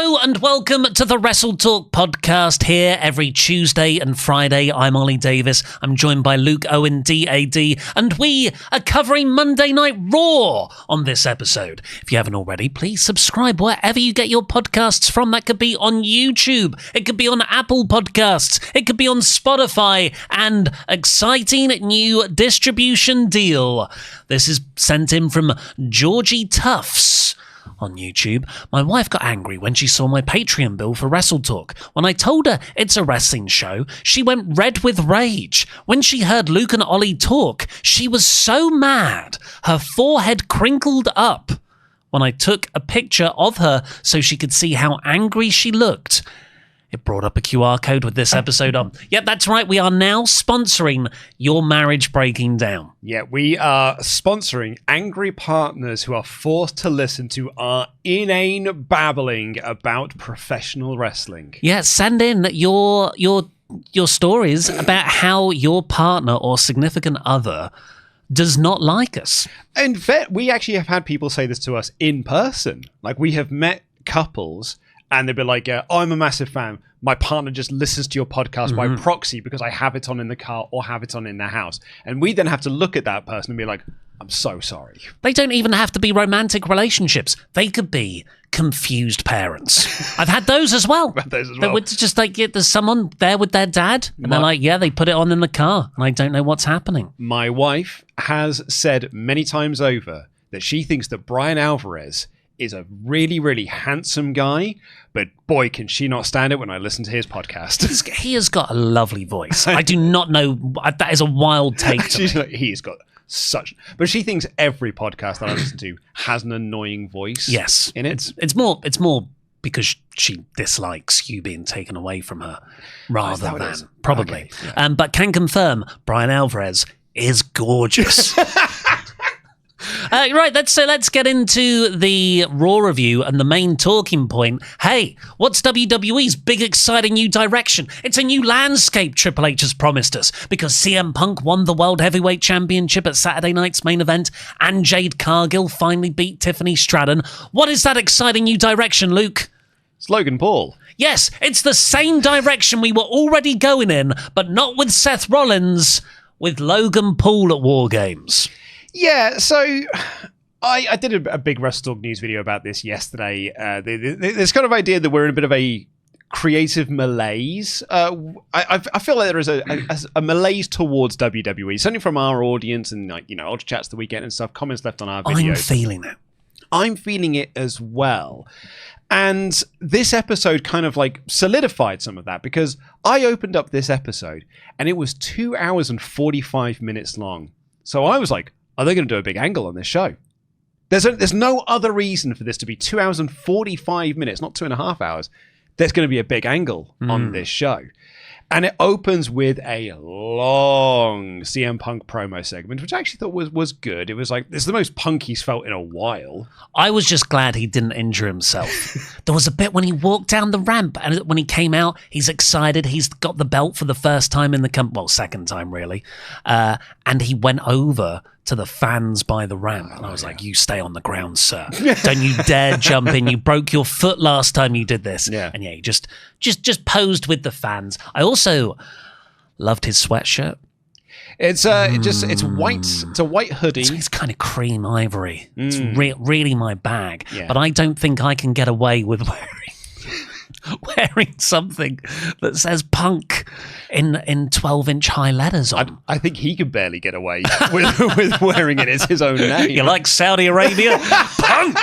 Hello and welcome to the WrestleTalk podcast here every Tuesday and Friday. I'm Ollie Davis. I'm joined by Luke Owen, DAD, and we are covering Monday Night Raw on this episode. If you haven't already, please subscribe wherever you get your podcasts from. That could be on YouTube, it could be on Apple Podcasts, it could be on Spotify, and exciting new distribution deal. This is sent in from Georgie Tufts on YouTube. My wife got angry when she saw my Patreon bill for WrestleTalk. When I told her it's a wrestling show, she went red with rage. When she heard Luke and Ollie talk, she was so mad, her forehead crinkled up. When I took a picture of her so she could see how angry she looked, it brought up a QR code with this episode on. Yep, that's right. We are now sponsoring Your Marriage Breaking Down. Yeah, we are sponsoring angry partners who are forced to listen to our inane babbling about professional wrestling. Yeah, send in your stories about how your partner or significant other does not like us. In fact, we actually have had people say this to us in person. Like, we have met couples and they'd be like, I'm a massive fan. My partner just listens to your podcast by proxy because I have it on in the car or have it on in the house. And we then have to look at that person and be like, I'm so sorry. They don't even have to be romantic relationships. They could be confused parents. I've had those as well. They would just like, there's someone there with their dad and they're like, yeah, they put it on in the car and I don't know what's happening. My wife has said many times over that she thinks that Brian Alvarez is a really, really handsome guy, but boy, can she not stand it when I listen to his podcast. He has got a lovely voice. I do not know. That is a wild take to me. Like, he's got such... But she thinks every podcast that I listen to has an annoying voice. Yes. In it. It's more because she dislikes you being taken away from her rather than... Probably. Okay, yeah. But can confirm Brian Alvarez is gorgeous. Right, let's get into the Raw review and the main talking point. Hey, what's WWE's big exciting new direction? It's a new landscape Triple H has promised us because CM Punk won the World Heavyweight Championship at Saturday night's main event and Jade Cargill finally beat Tiffany Stratton. What is that exciting new direction, Luke? It's Logan Paul. Yes, it's the same direction we were already going in, but not with Seth Rollins, with Logan Paul at War Games. Yeah, so I did a big WrestleTalk news video about this yesterday. This kind of idea that we're in a bit of a creative malaise. I feel like there is a malaise towards WWE, certainly from our audience and odd chats the weekend and stuff, comments left on our videos. I'm feeling it. I'm feeling it as well. And this episode kind of like solidified some of that because I opened up this episode and it was 2 hours and 45 minutes long. So I was like, are they going to do a big angle on this show? There's no other reason for this to be 2 hours and 45 minutes, not 2.5 hours. There's going to be a big angle on this show. And it opens with a long CM Punk promo segment, which I actually thought was good. It was like, it's the most Punk he's felt in a while. I was just glad he didn't injure himself. There was a bit when he walked down the ramp, and when he came out, he's excited. He's got the belt for the first time in the company. Well, second time, really. And he went over to the fans by the ramp. And I was like, you stay on the ground, sir. Don't you dare jump in. You broke your foot last time you did this. Yeah. And yeah, he just posed with the fans. I also loved his sweatshirt. It's white. It's a white hoodie. It's kind of cream ivory. It's really my bag. Yeah. But I don't think I can get away with wearing something that says Punk in 12-inch high letters on. I think he could barely get away with wearing it as his own name. You like Saudi Arabia? Punk!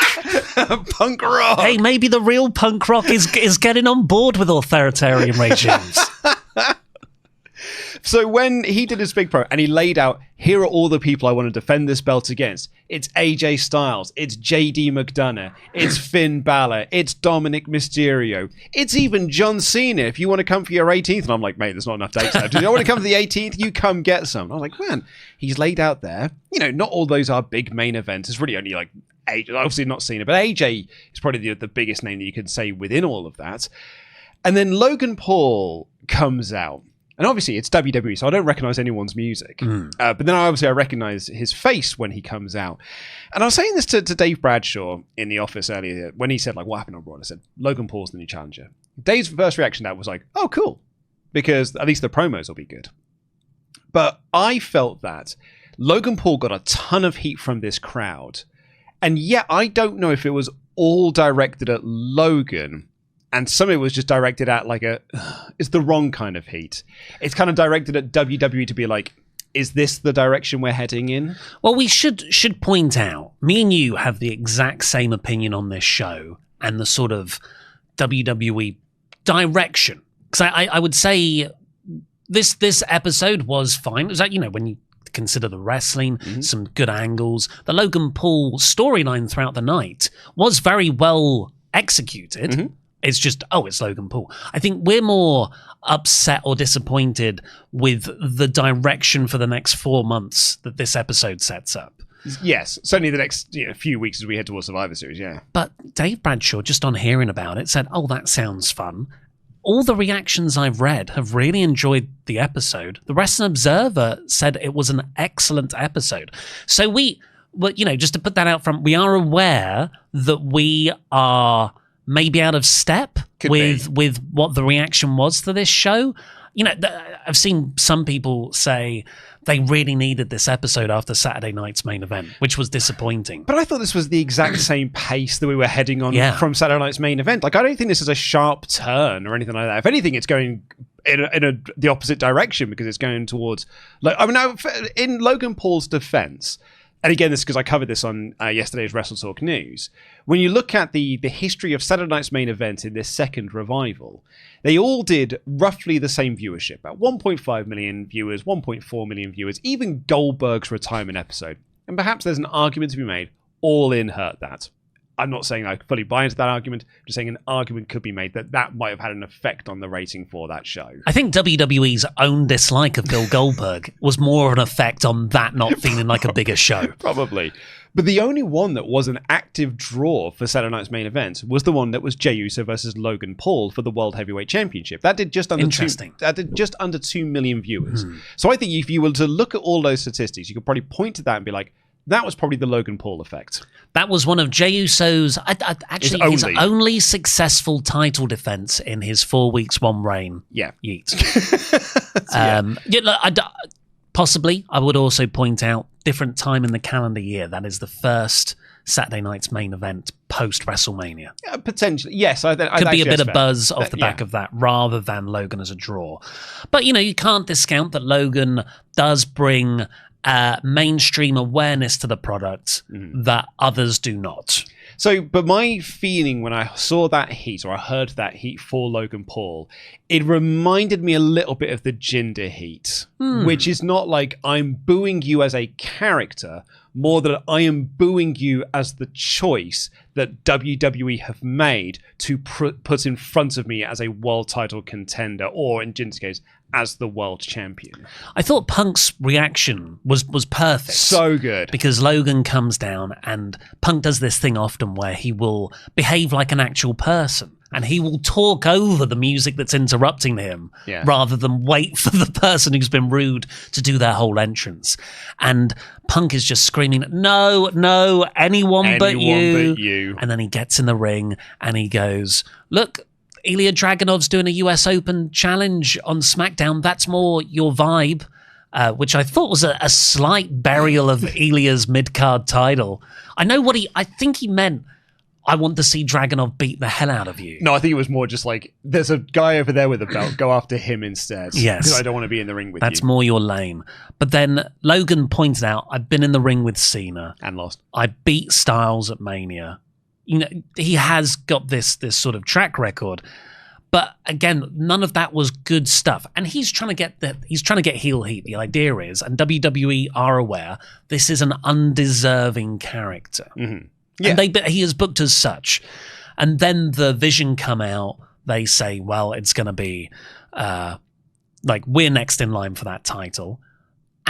Punk rock! Hey, maybe the real punk rock is getting on board with authoritarian regimes. So when he did his big pro and he laid out, here are all the people I want to defend this belt against. It's AJ Styles. It's JD McDonough. It's Finn Balor. It's Dominic Mysterio. It's even John Cena. If you want to come for your 18th. And I'm like, mate, there's not enough dates left. If you want to come for the 18th, you come get some. I'm like, man, he's laid out there. Not all those are big main events. It's really only like AJ. Obviously not Cena, but AJ is probably the biggest name that you can say within all of that. And then Logan Paul comes out. And obviously, it's WWE, so I don't recognize anyone's music. But then I recognize his face when he comes out. And I was saying this to Dave Bradshaw in the office earlier when he said, like, what happened on Raw? And I said, Logan Paul's the new challenger. Dave's first reaction to that was like, oh, cool. Because at least the promos will be good. But I felt that Logan Paul got a ton of heat from this crowd. And yet, I don't know if it was all directed at Logan. And some of it was just directed at it's the wrong kind of heat. It's kind of directed at WWE to be like, is this the direction we're heading in? Well, we should point out, me and you have the exact same opinion on this show and the sort of WWE direction. Because I would say this episode was fine. It was like, when you consider the wrestling, some good angles. The Logan Paul storyline throughout the night was very well executed. It's just, it's Logan Paul. I think we're more upset or disappointed with the direction for the next 4 months that this episode sets up. Yes, certainly the next few weeks as we head towards Survivor Series, yeah. But Dave Bradshaw, just on hearing about it, said, that sounds fun. All the reactions I've read have really enjoyed the episode. The Wrestling Observer said it was an excellent episode. So just to put that out front, we are aware that we are maybe out of step with what the reaction was to this show. I've seen some people say they really needed this episode after Saturday night's main event, which was disappointing. But I thought this was the exact same pace that we were heading on from Saturday night's main event. Like, I don't think this is a sharp turn or anything like that. If anything, it's going in the opposite direction because it's going towards... in Logan Paul's defense... And again, this is because I covered this on yesterday's WrestleTalk news. When you look at the history of Saturday night's main event in this second revival, they all did roughly the same viewership. About 1.5 million viewers, 1.4 million viewers, even Goldberg's retirement episode. And perhaps there's an argument to be made, All In hurt that. I'm not saying I fully buy into that argument, just saying an argument could be made that might have had an effect on the rating for that show. I think WWE's own dislike of Bill Goldberg was more of an effect on that not feeling like a bigger show. Probably. But the only one that was an active draw for Saturday night's main event was the one that was Jey Uso versus Logan Paul for the World Heavyweight Championship. That did just under 2 million viewers. So I think if you were to look at all those statistics, you could probably point to that and be like, that was probably the Logan Paul effect. That was one of Jey Uso's, his only successful title defense in his 4 weeks, one reign. Yeah. Yeet. Possibly, I would also point out, different time in the calendar year. That is the first Saturday night's main event post WrestleMania. Potentially, yes. Could be a bit of buzz off the back of that rather than Logan as a draw. But, you can't discount that Logan does bring... mainstream awareness to the product that others do not. So, but my feeling when I saw that heat, or I heard that heat for Logan Paul, it reminded me a little bit of the Jinder heat, which is not like I'm booing you as a character, more that I am booing you as the choice that WWE have made to put in front of me as a world title contender, or in Jinder's case, as the world champion. I thought Punk's reaction was perfect. So good. Because Logan comes down and Punk does this thing often where he will behave like an actual person and he will talk over the music that's interrupting him rather than wait for the person who's been rude to do their whole entrance. And Punk is just screaming, no, anyone but you. And then he gets in the ring and he goes, look, Ilya Dragunov's doing a US Open challenge on SmackDown. That's more your vibe, which I thought was a slight burial of Ilya's mid-card title. I think he meant, I want to see Dragunov beat the hell out of you. No, I think it was more just like, there's a guy over there with a belt, go after him instead. Yes. Because I don't want to be in the ring with you. That's more your lane. But then Logan pointed out, I've been in the ring with Cena. And lost. I beat Styles at Mania. He has got this sort of track record, but again, none of that was good stuff. And he's trying to get heel heat. The idea is, and WWE are aware, this is an undeserving character, and he is booked as such. And then the Vision come out. They say, well, it's going to be like we're next in line for that title.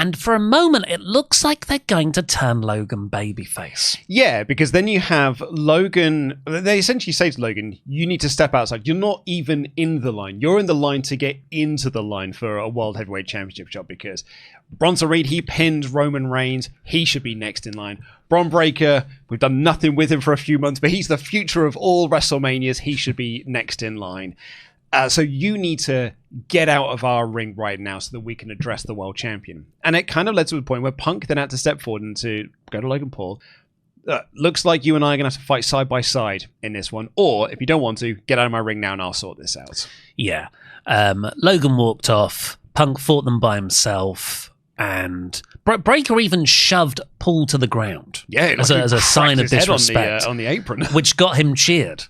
And for a moment, it looks like they're going to turn Logan babyface. Yeah, because then you have Logan. They essentially say to Logan, you need to step outside. You're not even in the line. You're in the line to get into the line for a World Heavyweight Championship shot, because Bronson Reed, he pinned Roman Reigns. He should be next in line. Braun Breaker, we've done nothing with him for a few months, but he's the future of all WrestleManias. He should be next in line. So you need to get out of our ring right now so that we can address the world champion. And it kind of led to a point where Punk then had to step forward and to go to Logan Paul. Looks like you and I are going to have to fight side by side in this one. Or if you don't want to, get out of my ring now and I'll sort this out. Yeah. Logan walked off. Punk fought them by himself. And Breaker even shoved Paul to the ground. Yeah, as a sign of disrespect. On the apron. Which got him cheered.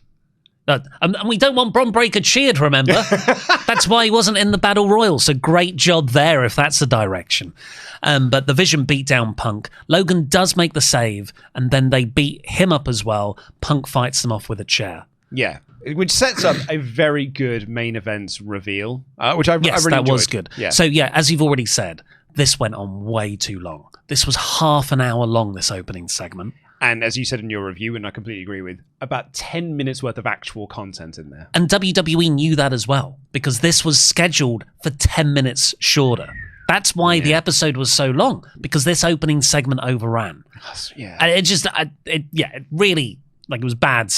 And we don't want Bron Breakker cheered, remember? That's why he wasn't in the Battle Royal. So great job there, if that's the direction. But the Vision beat down Punk. Logan does make the save, and then they beat him up as well. Punk fights them off with a chair. Yeah, which sets up a very good main event reveal, which I really enjoyed. That was good. Yeah. So yeah, as you've already said, this went on way too long. This was half an hour long, this opening segment. And as you said in your review, and I completely agree with, about 10 minutes worth of actual content in there. And WWE knew that as well, because this was scheduled for 10 minutes shorter. That's why the episode was so long, because this opening segment overran. Yeah. And it really, like, it was bad.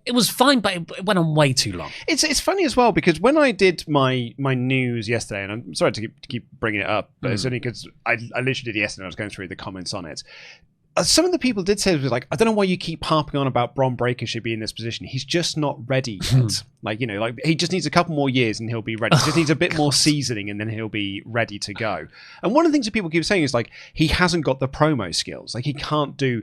It was fine, but it went on way too long. It's funny as well, because when I did my news yesterday, and I'm sorry to keep bringing it up, but it's only because I literally did it yesterday and I was going through the comments on it. Some of the people did say, it was like, I don't know why you keep harping on about Bron Breakker should be in this position. He's just not ready yet. He just needs a couple more years and he'll be ready. He just needs a bit more seasoning and then he'll be ready to go. And one of the things that people keep saying is like, he hasn't got the promo skills. Like he can't do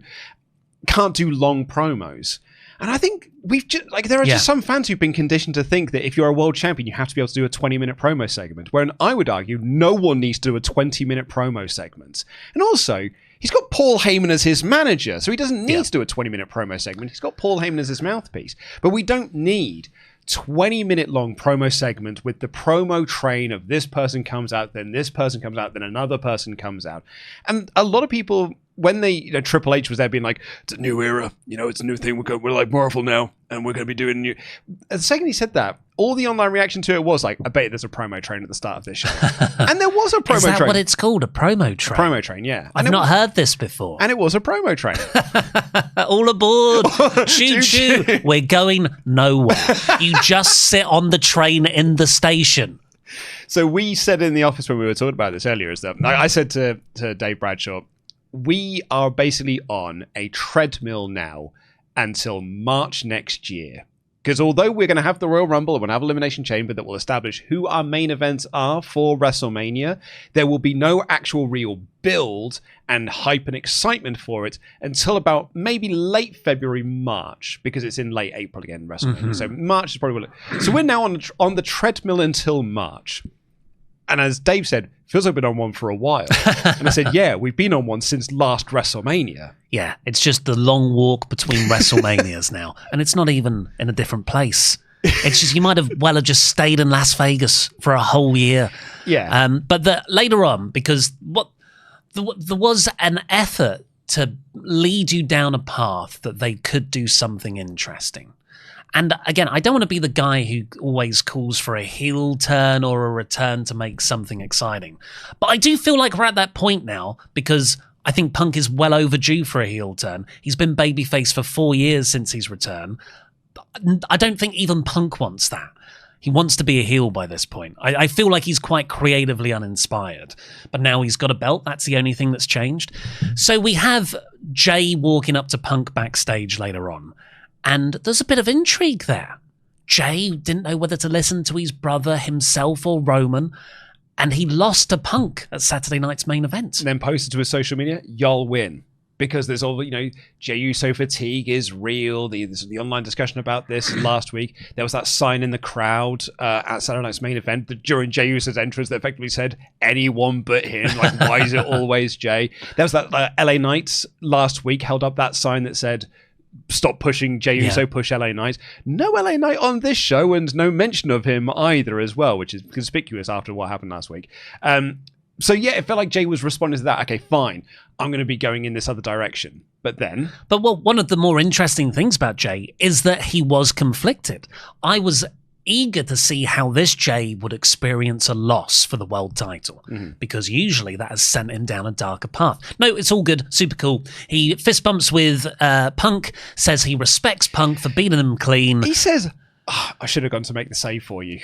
long promos. And I think there are just some fans who've been conditioned to think that if you're a world champion, you have to be able to do a 20-minute promo segment. Whereas I would argue no one needs to do a 20-minute promo segment. And also, he's got Paul Heyman as his manager, so he doesn't need to do a 20-minute promo segment. He's got Paul Heyman as his mouthpiece. But we don't need 20-minute long promo segment with the promo train of this person comes out, then this person comes out, then another person comes out. And a lot of people, when Triple H was there being like, it's a new era, it's a new thing, we're like Marvel now, and we're going to be doing new. The second he said that, all the online reaction to it was like, I bet there's a promo train at the start of this show. And there was a promo train. Is that what it's called? A promo train? A promo train, yeah. I've not heard this before. And it was a promo train. All aboard. Choo choo. We're going nowhere. You just sit on the train in the station. So we said in the office when we were talking about this earlier, is that I said to Dave Bradshaw, we are basically on a treadmill now until March next year. Because although we're going to have the Royal Rumble, we're going to have Elimination Chamber that will establish who our main events are for WrestleMania, there will be no actual real build and hype and excitement for it until about maybe late February, March, because it's in late April again, WrestleMania. Mm-hmm. So March is probably... So we're now on the treadmill until March. And as Dave said, feels like we've been on one for a while. And I said, yeah, we've been on one since last WrestleMania. Yeah, it's just the long walk between WrestleManias now. And it's not even in a different place. It's just, you might have just stayed in Las Vegas for a whole year. Yeah. But later on, because there was an effort to lead you down a path that they could do something interesting. And again, I don't want to be the guy who always calls for a heel turn or a return to make something exciting. But I do feel like we're at that point now, because I think Punk is well overdue for a heel turn. He's been babyface for 4 years since his return. I don't think even Punk wants that. He wants to be a heel by this point. I feel like he's quite creatively uninspired. But now he's got a belt. That's the only thing that's changed. So we have Jay walking up to Punk backstage later on. And there's a bit of intrigue there. Jay didn't know whether to listen to his brother, himself, or Roman. And he lost to Punk at Saturday night's main event. And then posted to his social media, y'all win. Because there's all, Jey Uso fatigue is real. There's the online discussion about this last week. There was that sign in the crowd at Saturday night's main event during Jey Uso's entrance that effectively said, anyone but him. Like, why is it always Jey? There was that LA Knights last week held up that sign that said, stop pushing Jey Uso, push LA Knight. No LA Knight on this show, and no mention of him either as well, which is conspicuous after what happened last week. So yeah, it felt like Jay was responding to that. Okay, fine. I'm going to be going in this other direction. But then... But one of the more interesting things about Jay is that he was conflicted. I was eager to see how this Jay would experience a loss for the world title, because usually that has sent him down a darker path. No, it's all good. Super cool. He fist bumps with Punk, says he respects Punk for beating him clean. He says, I should have gone to make the save for you.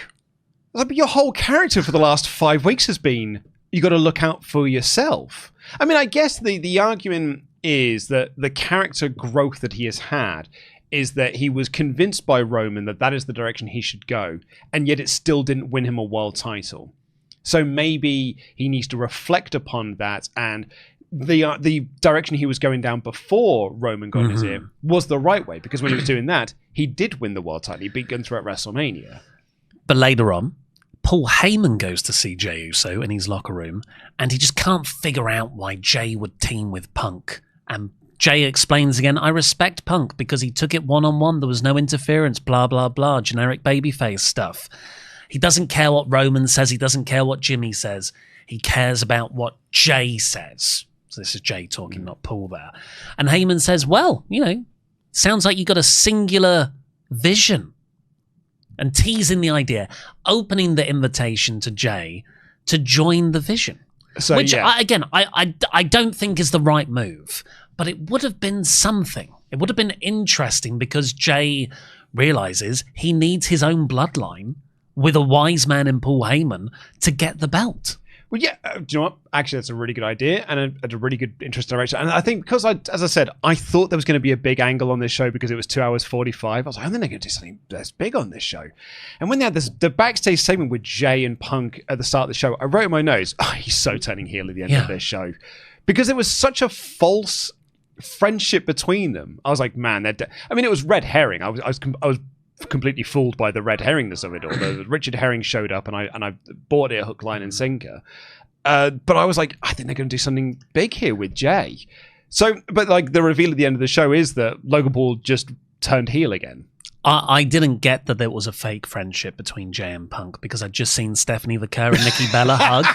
But your whole character for the last 5 weeks has been, you got to look out for yourself. I mean, I guess the argument is that the character growth that he has had is that he was convinced by Roman that that is the direction he should go, and yet it still didn't win him a world title. So maybe he needs to reflect upon that, and the direction he was going down before Roman got in his ear was the right way, because when he was doing that, he did win the world title. He beat Gunther at WrestleMania. But later on, Paul Heyman goes to see Jey Uso in his locker room, and he just can't figure out why Jey would team with Punk. And Jey explains again, I respect Punk because he took it one-on-one. There was no interference, blah, blah, blah, generic babyface stuff. He doesn't care what Roman says. He doesn't care what Jimmy says. He cares about what Jey says. So this is Jey talking, not Paul there. And Heyman says, well, sounds like you got a singular vision. And teasing the idea, opening the invitation to Jey to join the vision. So, which, yeah. I don't think is the right move. But it would have been something. It would have been interesting because Jey realizes he needs his own bloodline with a wise man in Paul Heyman to get the belt. Well, yeah, do you know what? Actually, that's a really good idea and a really good, interesting direction. And I think because, as I said, I thought there was going to be a big angle on this show because it was 2 hours 45. I was like, I think they're going to do something that's big on this show. And when they had the backstage segment with Jey and Punk at the start of the show, I wrote in my notes, he's so turning heel at the end of this show. Because it was such a false friendship between them. I was like, man, it was red herring. I was completely fooled by the red herringness of it all. The Richard Herring showed up, and I bought it hook, line, and sinker. But I was like, I think they're going to do something big here with Jey. So, but like the reveal at the end of the show is that Logan Paul just turned heel again. I didn't get that there was a fake friendship between Jey and Punk because I'd just seen Stephanie Vacquer and Nikki Bella hug.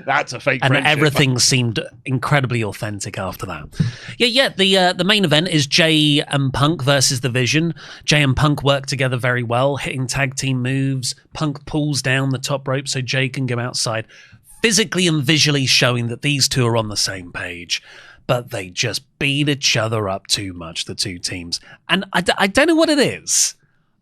That's a fake and friendship. Everything seemed incredibly authentic after that. The main event is Jey and Punk versus The Vision. Jey and Punk work together very well, hitting tag team moves. Punk pulls down the top rope so Jey can go outside, physically and visually showing that these two are on the same page. But they just beat each other up too much, the two teams. And I don't know what it is.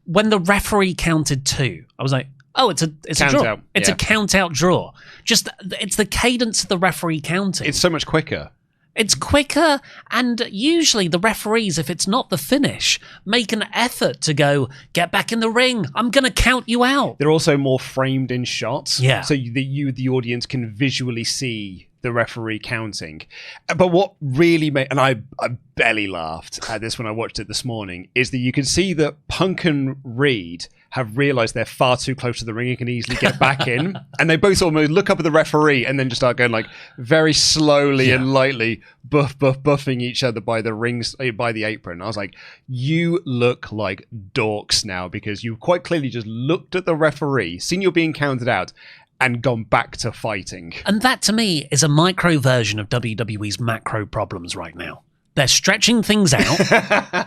When the referee counted 2, I was like, oh, it's a draw. Out. It's a count-out draw. Just, it's the cadence of the referee counting. It's so much quicker. It's quicker, and usually the referees, if it's not the finish, make an effort to go, get back in the ring. I'm going to count you out. They're also more framed in shots. Yeah. So the audience, can visually see the referee counting. But what really made, and I barely laughed at this when I watched it this morning, is that you can see that Punk and Reed have realized they're far too close to the ring and can easily get back in. And they both almost look up at the referee and then just start going like very slowly and lightly buffing each other by the apron. I was like, you look like dorks now because you quite clearly just looked at the referee, seen you're being counted out, and gone back to fighting. And that, to me, is a micro version of WWE's macro problems right now. They're stretching things out,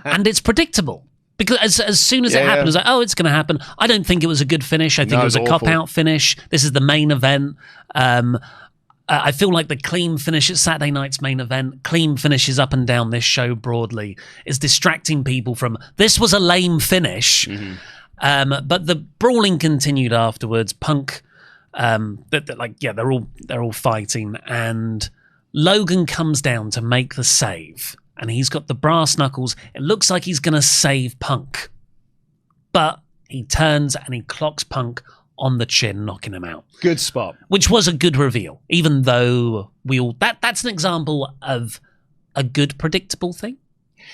and it's predictable. Because as soon as it happened, I was like, oh, it's going to happen. I don't think it was a good finish. I think it was a cop-out finish. This is the main event. I feel like the clean finish at Saturday night's main event, clean finishes up and down this show broadly, is distracting people from, this was a lame finish. But the brawling continued afterwards. Punk... they're all fighting, and Logan comes down to make the save, and he's got the brass knuckles. It looks like he's going to save Punk, but he turns and he clocks Punk on the chin, knocking him out. Good spot. Which was a good reveal, even though that's an example of a good predictable thing.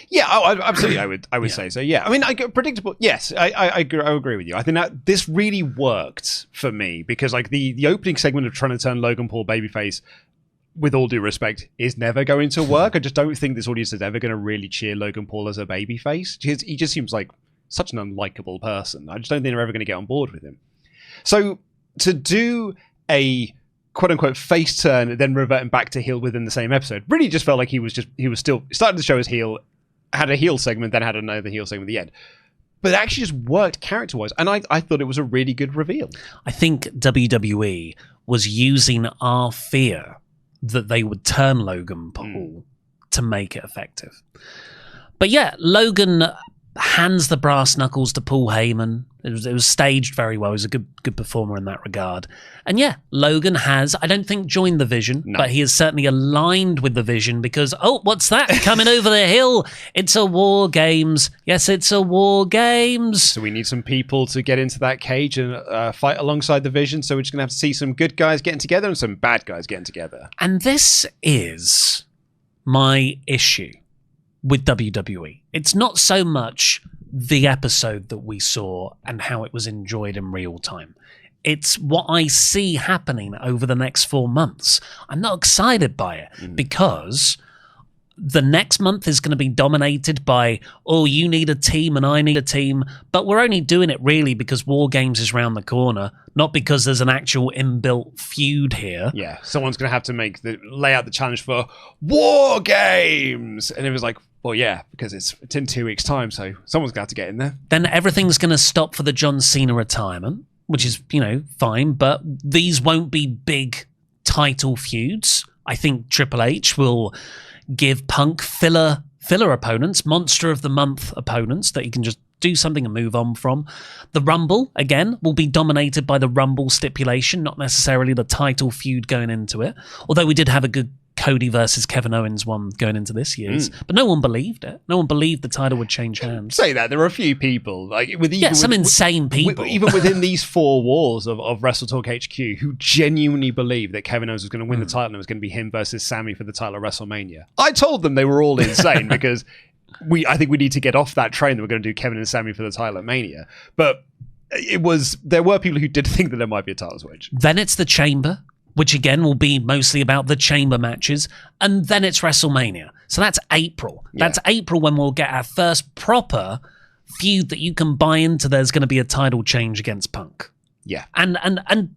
Yeah, absolutely. I would say so. Yeah, I mean, predictable. Yes, I agree with you. I think that this really worked for me because, like, the opening segment of trying to turn Logan Paul babyface, with all due respect, is never going to work. I just don't think this audience is ever going to really cheer Logan Paul as a babyface. He just seems like such an unlikable person. I just don't think they're ever going to get on board with him. So to do a quote unquote face turn and then reverting back to heel within the same episode. Really just felt like he was still started the show as heel, had a heel segment, then had another heel segment at the end. But it actually just worked character-wise, and I thought it was a really good reveal. I think WWE was using our fear that they would turn Logan Paul to make it effective. But yeah, Logan hands the brass knuckles to Paul Heyman. It was staged very well. He was a good performer in that regard. And yeah, Logan has, I don't think, joined the Vision, but he is certainly aligned with the Vision because, oh, what's that? Coming over the hill. It's a War Games. Yes, it's a War Games. So we need some people to get into that cage and fight alongside the Vision. So we're just going to have to see some good guys getting together and some bad guys getting together. And this is my issue with WWE. It's not so much the episode that we saw and how it was enjoyed in real time. It's what I see happening over the next 4 months. I'm not excited by it because the next month is going to be dominated by, oh, you need a team and I need a team, but we're only doing it really because War Games is round the corner, not because there's an actual inbuilt feud here. Yeah, someone's going to have to lay out the challenge for War Games. And it was like, well, yeah, because it's in 2 weeks' time, so someone's going to have to get in there. Then everything's going to stop for the John Cena retirement, which is, fine, but these won't be big title feuds. I think Triple H will give Punk filler opponents, Monster of the Month opponents that he can just do something and move on from. The Rumble, again, will be dominated by the Rumble stipulation, not necessarily the title feud going into it. Although we did have a good Cody versus Kevin Owens one going into this year's, but no one believed it. No one believed the title would change hands. Say that there were a few people, insane people, even within these four walls of WrestleTalk HQ, who genuinely believed that Kevin Owens was going to win the title and it was going to be him versus Sammy for the title of WrestleMania. I told them they were all insane because I think we need to get off that train that we're going to do Kevin and Sammy for the title at Mania. But there were people who did think that there might be a title switch. Then it's the Chamber, which again will be mostly about the Chamber matches, and then it's WrestleMania. So that's April. Yeah. That's April when we'll get our first proper feud that you can buy into. There's going to be a title change against Punk. Yeah. And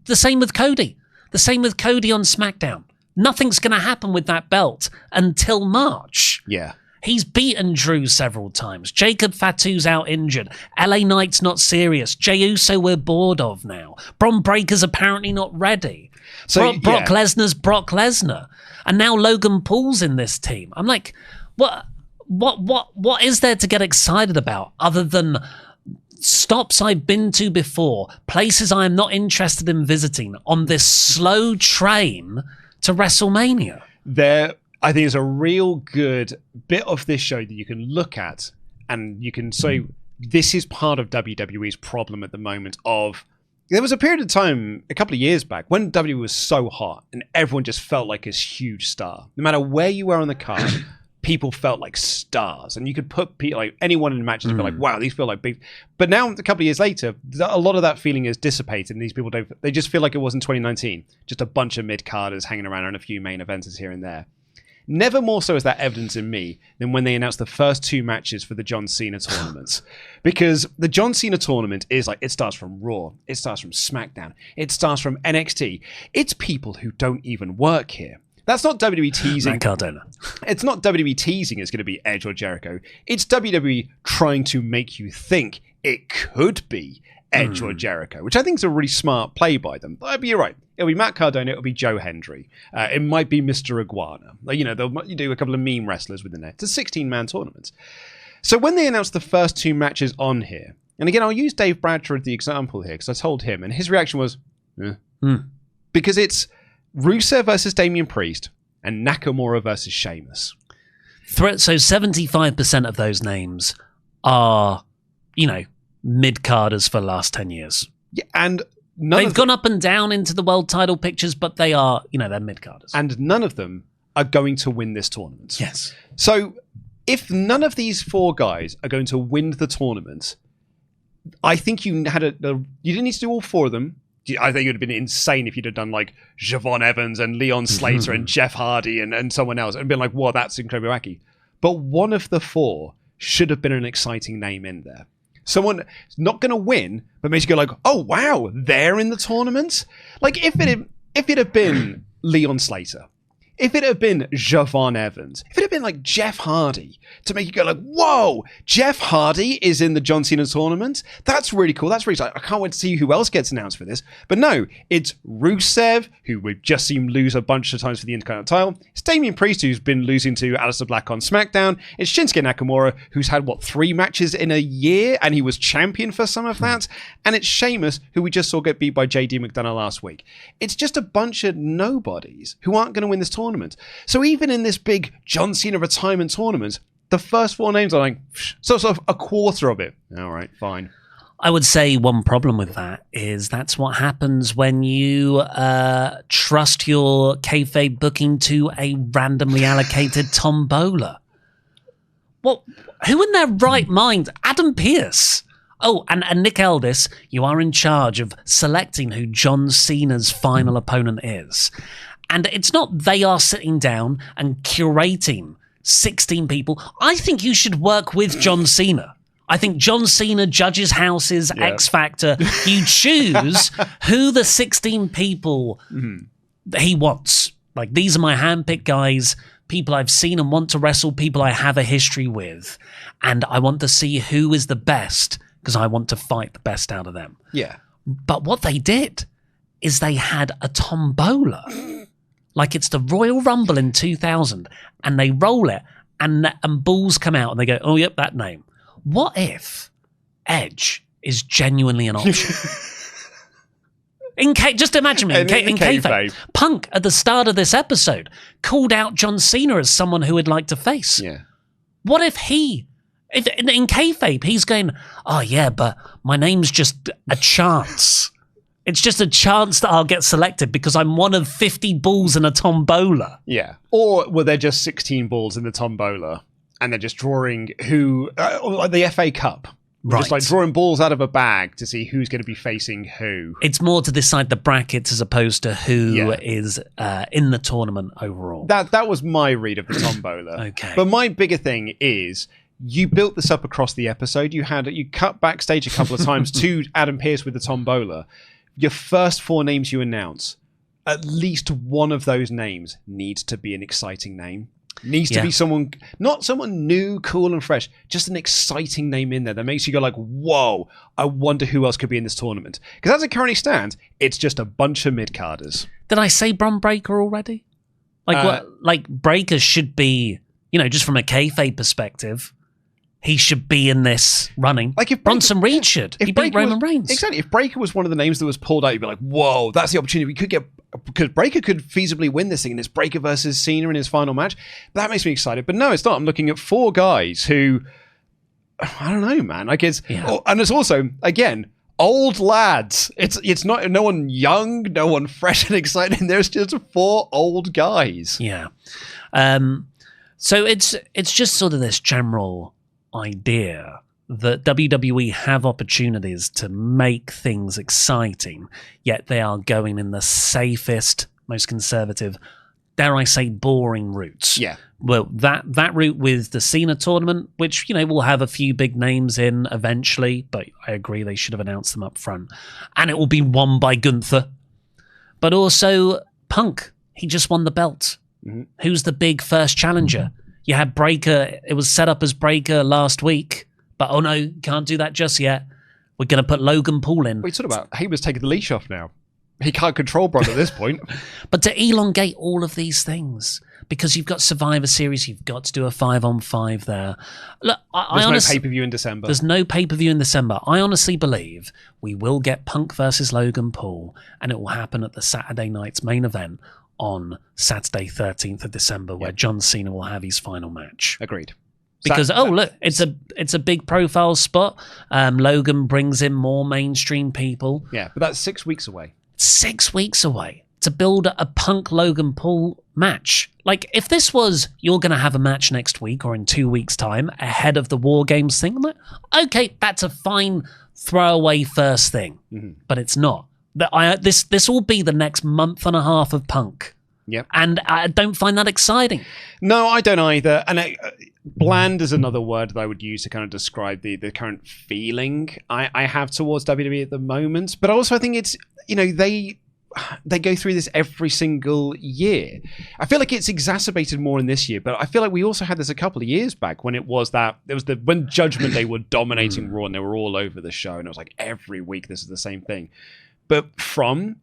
the same with Cody. The same with Cody on SmackDown. Nothing's going to happen with that belt until March. Yeah. He's beaten Drew several times. Jacob Fatu's out injured. LA Knight's not serious. Jey Uso we're bored of now. Bron Breakker's apparently not ready. So Brock Lesnar's Brock Lesnar. And now Logan Paul's in this team. I'm like, what is there to get excited about other than stops I've been to before, places I'm not interested in visiting on this slow train to WrestleMania? I think it's a real good bit of this show that you can look at and you can say this is part of WWE's problem at the moment of there was a period of time a couple of years back when WWE was so hot and everyone just felt like this huge star. No matter where you were on the card, people felt like stars and you could put people, like anyone in matches and be like, wow, these feel like big. But now a couple of years later, a lot of that feeling is dissipated and these people they just feel like it was in 2019. Just a bunch of mid-carders hanging around and a few main eventers here and there. Never more so is that evidence in me than when they announced the first two matches for the John Cena tournament. Because the John Cena tournament is like, it starts from Raw, it starts from SmackDown, it starts from NXT. It's people who don't even work here. That's not WWE teasing. Matt Cardona. It's not WWE teasing it's going to be Edge or Jericho. It's WWE trying to make you think it could be Edge or Jericho, which I think is a really smart play by them. But you're right. It'll be Matt Cardona. It'll be Joe Hendry. It might be Mr. Iguana. They'll do a couple of meme wrestlers within there. It's a 16-man tournament. So when they announced the first two matches on here, and again, I'll use Dave Bradshaw as the example here because I told him, and his reaction was, because it's Rusev versus Damian Priest and Nakamura versus Sheamus. So 75% of those names are, mid-carders for the last 10 years. Yeah, and they've gone up and down into the world title pictures, but they are, they're mid-carders. And none of them are going to win this tournament. Yes. So if none of these four guys are going to win the tournament, I think you didn't need to do all four of them. I think it would have been insane if you'd have done like Javon Evans and Leon Slater and Jeff Hardy and someone else and been like, wow, that's incredibly wacky. But one of the four should have been an exciting name in there. Someone not going to win, but makes you go like, oh, wow, they're in the tournament? Like, if it if it had been Leon Slater, if it had been Javon Evans, if it had been like Jeff Hardy, to make you go like, whoa, Jeff Hardy is in the John Cena tournament? That's really cool. That's really exciting. I can't wait to see who else gets announced for this. But no, it's Rusev, who we've just seen lose a bunch of times for the Intercontinental title. It's Damian Priest, who's been losing to Aleister Black on SmackDown. It's Shinsuke Nakamura, who's had, 3 matches in a year, and he was champion for some of that. And it's Sheamus, who we just saw get beat by JD McDonough last week. It's just a bunch of nobodies who aren't going to win this tournament. So even in this big John Cena retirement tournament, the first 4 names are like, sort of a quarter of it. All right, fine. I would say one problem with that is that's what happens when you trust your kayfabe booking to a randomly allocated tombola. Well, who in their right mind? Adam Pearce. Oh, and Nick Aldis, you are in charge of selecting who John Cena's final opponent is. And it's not they are sitting down and curating 16 people. I think you should work with John Cena. I think John Cena judges houses, X Factor. You choose who the 16 people he wants. Like, these are my handpicked guys, people I've seen and want to wrestle, people I have a history with. And I want to see who is the best because I want to fight the best out of them. Yeah. But what they did is they had a tombola. Like it's the Royal Rumble in 2000, and they roll it, and balls come out, and they go, oh, yep, that name. What if Edge is genuinely an option? Just imagine me, in kayfabe. Punk, at the start of this episode, called out John Cena as someone who would like to face. Yeah. What if in kayfabe, he's going, oh, yeah, but my name's just a chance. It's just a chance that I'll get selected because I'm one of 50 balls in a tombola. Yeah. Or were there just 16 balls in the tombola and they're just drawing who... like the FA Cup. Right. Just like drawing balls out of a bag to see who's going to be facing who. It's more to decide the brackets as opposed to who is in the tournament overall. That was my read of the tombola. Okay. But my bigger thing is... You built this up across the episode. You cut backstage a couple of times to Adam Pearce with the tombola. Your first 4 names you announce, at least one of those names needs to be an exciting name. Needs to be someone, not someone new, cool, and fresh, just an exciting name in there that makes you go like, whoa, I wonder who else could be in this tournament. Because as it currently stands, it's just a bunch of mid-carders. Did I say Bron Breakker already? Like Breakker should be, just from a kayfabe perspective, he should be in this running. Like if Bronson Reed should. He beat Roman Reigns. Exactly. If Breakker was one of the names that was pulled out, you'd be like, whoa, that's the opportunity we could get. Because Breakker could feasibly win this thing, and it's Breakker versus Cena in his final match. That makes me excited. But no, it's not. I'm looking at 4 guys who, I don't know, man. Like and it's also, again, old lads. It's not no one young, no one fresh and exciting. There's just 4 old guys. Yeah. So it's just sort of this general idea that WWE have opportunities to make things exciting, yet they are going in the safest, most conservative, dare I say, boring routes. Yeah. Well, that route with the Cena tournament, which, will have a few big names in eventually, but I agree they should have announced them up front. And it will be won by Gunther. But also, Punk, he just won the belt. Mm-hmm. Who's the big first challenger? You had Breakker, it was set up as Breakker last week, but oh no, can't do that just yet. We're going to put Logan Paul in. What are you talking about? He was taking the leash off now. He can't control Bron at this point. But to elongate all of these things, because you've got Survivor Series, you've got to do a 5-on-5 there. Look, There's no pay-per-view in December. There's no pay-per-view in December. I honestly believe we will get Punk versus Logan Paul, and it will happen at the Saturday night's main event on Saturday 13th of December, where John Cena will have his final match. Agreed. Because look, it's a big profile spot. Logan brings in more mainstream people. Yeah, but that's 6 weeks away. 6 weeks away to build a Punk Logan Paul match. Like, if this was, you're going to have a match next week or in 2 weeks' time ahead of the War Games thing, I'm like, okay, that's a fine throwaway first thing. Mm-hmm. But it's not. This will be the next month and a half of Punk. Yep. And I don't find that exciting. No, I don't either. And bland is another word that I would use to kind of describe the current feeling I have towards WWE at the moment. But also I think it's, they go through this every single year. I feel like it's exacerbated more in this year, but I feel like we also had this a couple of years back when when Judgment Day were dominating Raw and they were all over the show, and it was like every week this is the same thing. But from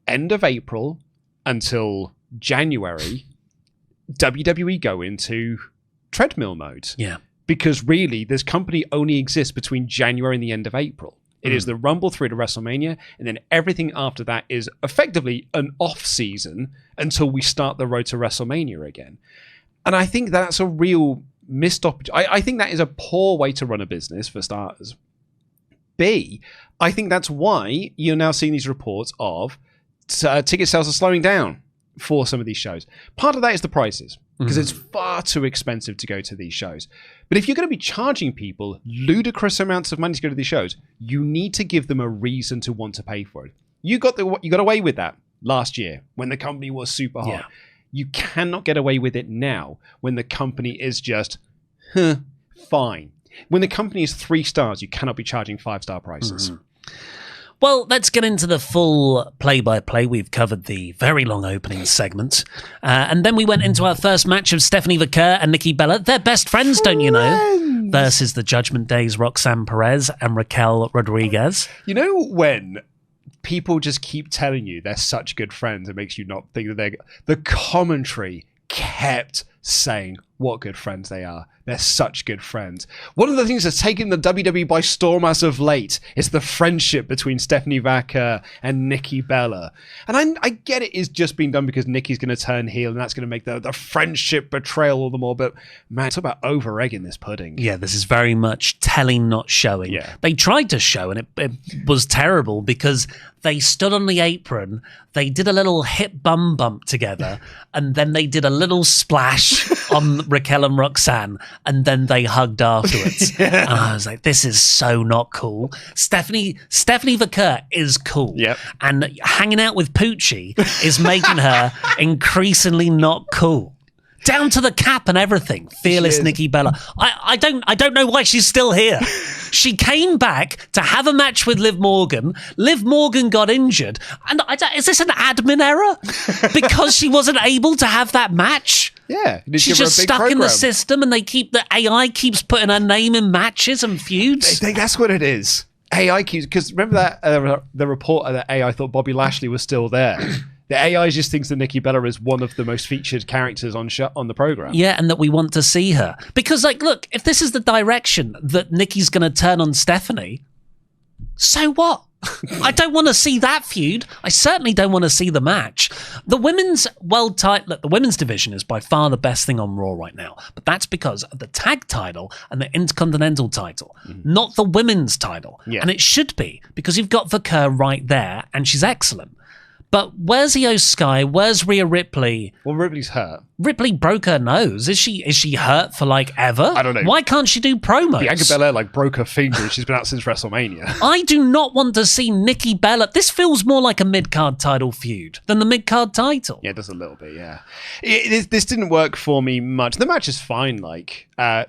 end of April until January, WWE go into treadmill mode. Yeah. Because really, this company only exists between January and the end of April. It is the Rumble through to WrestleMania, and then everything after that is effectively an off-season until we start the road to WrestleMania again. And I think that's a real missed opportunity. I think that is a poor way to run a business, for starters. B, I think that's why you're now seeing these reports of ticket sales are slowing down for some of these shows. Part of that is the prices, because it's far too expensive to go to these shows. But if you're going to be charging people ludicrous amounts of money to go to these shows, you need to give them a reason to want to pay for it. You got away with that last year when the company was super hot. Yeah. You cannot get away with it now when the company is just, fine. When the company is 3 stars, you cannot be charging 5-star prices. Well, let's get into the full play-by-play. We've covered the very long opening segment. And then we went into our first match of Stephanie Vacquer and Nikki Bella. They're best friends, don't you know? Versus the Judgment Day's Roxanne Perez and Raquel Rodriguez. You know when people just keep telling you they're such good friends, it makes you not think that the commentary kept saying what good friends they are. They're such good friends. One of the things that's taken the WWE by storm as of late is the friendship between Stephanie Vacquer and Nikki Bella. And I get it is just being done because Nikki's going to turn heel and that's going to make the friendship betrayal all the more. But man, it's about over-egging this pudding. Yeah, this is very much telling, not showing. Yeah. They tried to show and it was terrible because they stood on the apron, they did a little hip bum bump together, and then they did a little splash on Raquel and Roxanne, and then they hugged afterwards. And I was like, this is so not cool. Stephanie Vacquer is cool. Yep. And hanging out with Poochie is making her increasingly not cool. Down to the cap and everything. Fearless Nikki Bella. I don't know why she's still here. She came back to have a match with Liv Morgan. Liv Morgan got injured. And is this an admin error? Because she wasn't able to have that match? Yeah. She's just stuck in the system and the AI keeps putting her name in matches and feuds. I think that's what it is. AI keeps, because remember that the reporter that AI thought Bobby Lashley was still there. The AI just thinks that Nikki Bella is one of the most featured characters on the program. Yeah, and that we want to see her. Because, look, if this is the direction that Nikki's going to turn on Stephanie, so what? I don't want to see that feud. I certainly don't want to see the match. The women's the women's division is by far the best thing on Raw right now, but that's because of the tag title and the Intercontinental title, not the women's title. Yeah. And it should be, because you've got Vacquer right there, and she's excellent. But where's Io Sky? Where's Rhea Ripley? Well, Ripley's hurt. Ripley broke her nose. Is she hurt for ever? I don't know. Why can't she do promos? Bianca Belair broke her finger and she's been out since WrestleMania. I do not want to see Nikki Bella. This feels more like a mid-card title feud than the mid-card title. Yeah, it does a little bit, yeah. This didn't work for me much. The match is fine,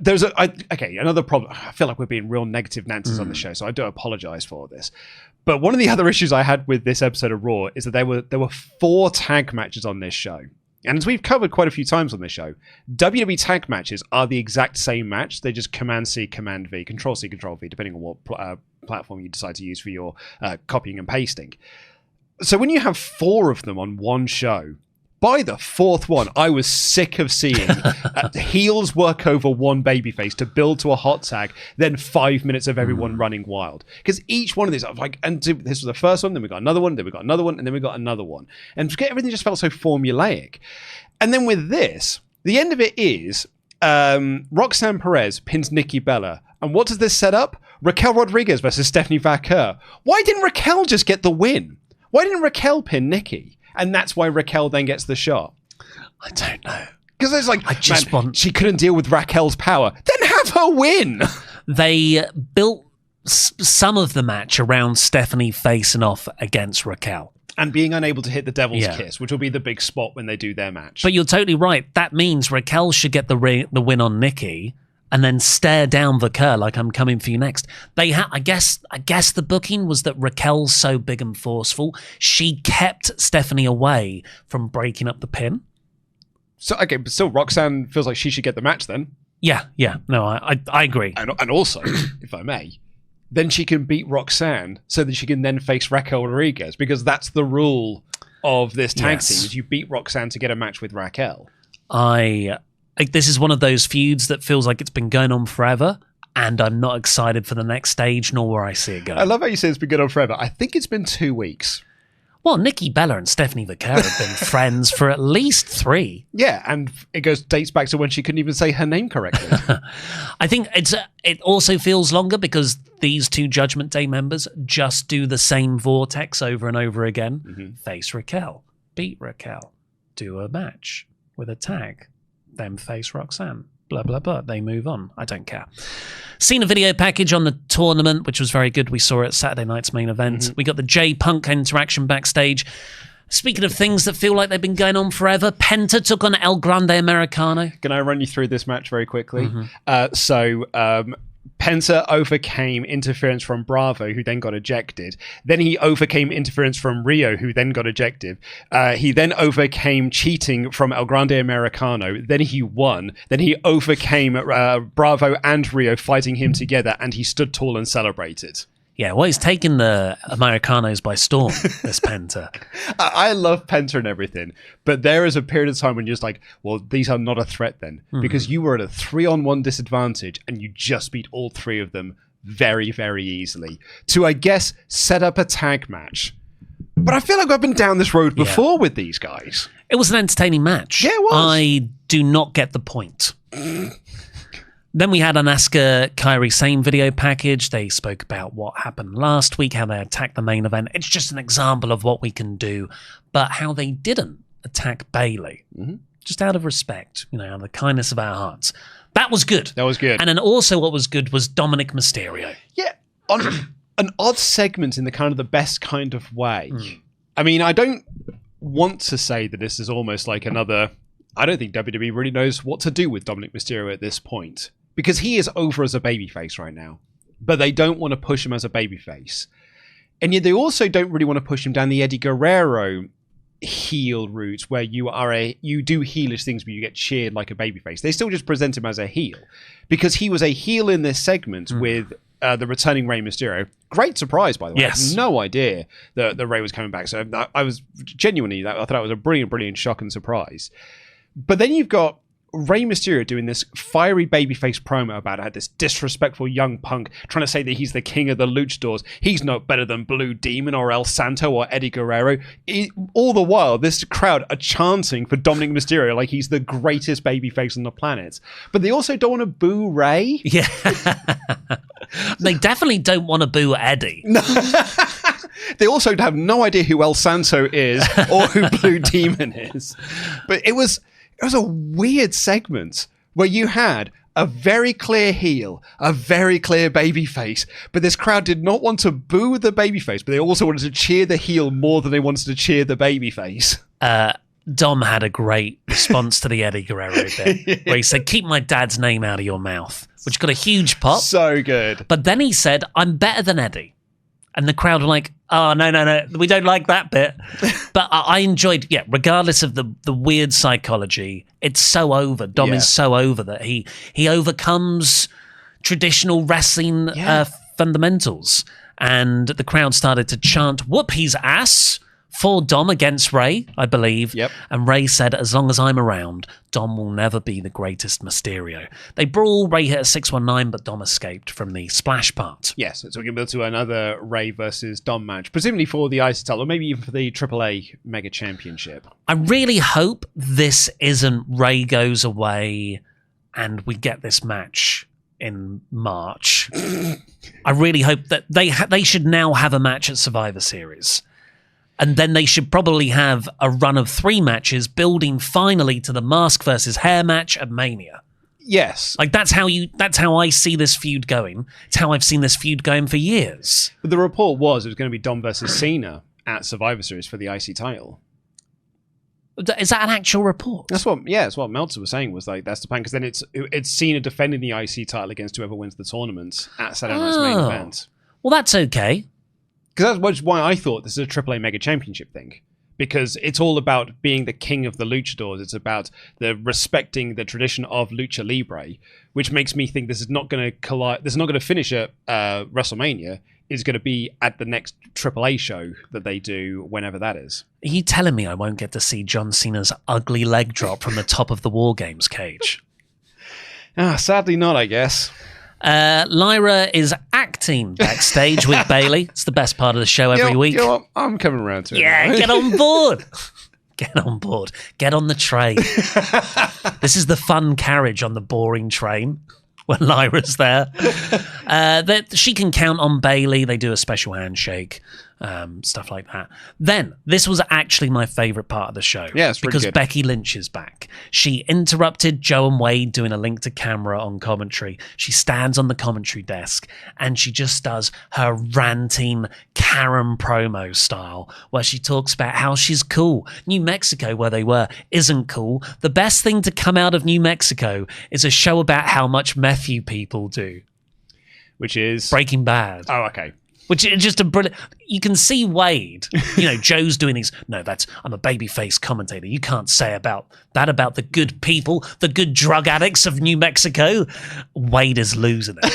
there's another problem. I feel like we're being real negative Nancy's on the show, so I do apologize for this. But one of the other issues I had with this episode of Raw is that there were 4 tag matches on this show. And as we've covered quite a few times on this show, WWE tag matches are the exact same match. They just Command-C, Command-V, Control-C, Control-V, depending on what platform you decide to use for your copying and pasting. So when you have 4 of them on one show, by the 4th one, I was sick of seeing heels work over one babyface to build to a hot tag, then 5 minutes of everyone running wild. Because each one of these, I was like, and this was the first one, then we got another one, then we got another one, and then we got another one. And everything just felt so formulaic. And then with this, the end of it is Roxanne Perez pins Nikki Bella. And what does this set up? Raquel Rodriguez versus Stephanie Vacquer. Why didn't Raquel just get the win? Why didn't Raquel pin Nikki? And that's why Raquel then gets the shot. I don't know. Because it's she couldn't deal with Raquel's power. Then have her win. They built some of the match around Stephanie facing off against Raquel. And being unable to hit the Devil's Kiss, which will be the big spot when they do their match. But you're totally right. That means Raquel should get the win on Nikki, and then stare down Vacquer like I'm coming for you next. I guess the booking was that Raquel's so big and forceful, she kept Stephanie away from breaking up the pin. So okay, but still, Roxanne feels like she should get the match then. Yeah. No, I agree. And also, if I may, then she can beat Roxanne so that she can then face Raquel Rodriguez, because that's the rule of this tag team, is you beat Roxanne to get a match with Raquel. This is one of those feuds that feels like it's been going on forever, and I'm not excited for the next stage, nor where I see it going. I love how you say it's been going on forever. I think it's been 2 weeks. Well, Nikki Bella and Stephanie Vacquer have been friends for at least 3. Yeah, and it dates back to when she couldn't even say her name correctly. I think it also feels longer because these 2 Judgment Day members just do the same vortex over and over again. Mm-hmm. Face Raquel, beat Raquel, do a match with a tag, then face Roxanne. Blah, blah, blah. They move on. I don't care. Seen a video package on the tournament, which was very good. We saw it at Saturday night's main event. Mm-hmm. We got the J-Punk interaction backstage. Speaking of things that feel like they've been going on forever, Penta took on El Grande Americano. Can I run you through this match very quickly? Mm-hmm. Penta overcame interference from Bravo, who then got ejected. Then he overcame interference from Rio, who then got ejected. He then overcame cheating from El Grande Americano. Then he won. Then he overcame Bravo and Rio fighting him together, and he stood tall and celebrated. Yeah, well, he's taken the Americanos by storm, this Penta. I love Penta and everything, but there is a period of time when you're just like, well, these are not a threat then, because you were at a 3-on-1 disadvantage and you just beat all 3 of them very, very easily to, I guess, set up a tag match. But I feel like I've been down this road before with these guys. It was an entertaining match. Yeah, it was. I do not get the point. Then we had an Asuka Kairi Sane video package. They spoke about what happened last week, how they attacked the main event. It's just an example of what we can do, but how they didn't attack Bayley. Mm-hmm. Just out of respect, out of the kindness of our hearts. That was good. That was good. And then also what was good was Dominic Mysterio. Yeah, on an odd segment in the kind of the best kind of way. I mean, I don't want to say that this is almost like another... I don't think WWE really knows what to do with Dominic Mysterio at this point, because he is over as a babyface right now, but they don't want to push him as a babyface. And yet they also don't really want to push him down the Eddie Guerrero heel route, where you do heelish things but you get cheered like a babyface. They still just present him as a heel, because he was a heel in this segment with the returning Rey Mysterio. Great surprise, by the way. Yes. I had no idea that Rey was coming back. So I was genuinely, I thought that was a brilliant shock and surprise. But then you've got Rey Mysterio doing this fiery babyface promo about how this disrespectful young punk trying to say that he's the king of the luchadors. He's no better than Blue Demon or El Santo or Eddie Guerrero. All the while, this crowd are chanting for Dominic Mysterio like he's the greatest babyface on the planet. But they also don't want to boo Rey. Yeah. They definitely don't want to boo Eddie. No. They also have no idea who El Santo is or who Blue Demon is. But it was a weird segment where you had a very clear heel, a very clear babyface, but this crowd did not want to boo the babyface, but they also wanted to cheer the heel more than they wanted to cheer the babyface. Dom had a great response to the Eddie Guerrero bit, where he said, "Keep my dad's name out of your mouth," which got a huge pop. So good. But then he said, "I'm better than Eddie." And the crowd were like, "Oh, no, we don't like that bit." But I enjoyed, regardless of the weird psychology, it's so over. Dom is so over that he overcomes traditional wrestling fundamentals. And the crowd started to chant, "Whoop his ass," for Dom against Rey, I believe. Yep. And Rey said, "As long as I'm around, Dom will never be the greatest Mysterio." They brawl, Rey hit a 619, but Dom escaped from the splash part. Yes, so we can build to another Rey versus Dom match, presumably for the IC title, or maybe even for the AAA Mega Championship. I really hope this isn't Rey goes away and we get this match in March. I really hope that they should now have a match at Survivor Series. And then they should probably have a run of 3 matches, building finally to the mask versus hair match at Mania. Yes. Like that's how I see this feud going. It's how I've seen this feud going for years. But the report was it was going to be Dom versus Cena at Survivor Series for the IC title. Is that an actual report? That's what Meltzer was saying, was like that's the plan, because then it's Cena defending the IC title against whoever wins the tournament at Saturday Night's main event. Well, that's okay. Because that's why I thought this is a AAA Mega Championship thing. Because it's all about being the king of the luchadors. It's about the respecting the tradition of lucha libre, which makes me think this is not going to collide. This is not going to finish at WrestleMania. It's going to be at the next AAA show that they do, whenever that is. Are you telling me I won't get to see John Cena's ugly leg drop from the top of the War Games cage? Sadly not, I guess. Lyra is acting backstage with Bayley. It's the best part of the show every week. You know what? I'm coming around to it. Yeah, get on board. Get on board. Get on the train. This is the fun carriage on the boring train when Lyra's there. She can count on Bayley. They do a special handshake, stuff like that. Then, this was actually my favourite part of the show. Yeah, it's because good. Becky Lynch is back. She interrupted Joe and Wade doing a link to camera on commentary. She stands on the commentary desk and she just does her ranting Karen promo style, where she talks about how she's cool. New Mexico, where they were, isn't cool. The best thing to come out of New Mexico is a show about how much meth you people do. Which is? Breaking Bad. Oh, okay. Which is just a brilliant... You can see Wade, Joe's doing these... No, I'm a babyface commentator. You can't say about the good people, the good drug addicts of New Mexico. Wade is losing it.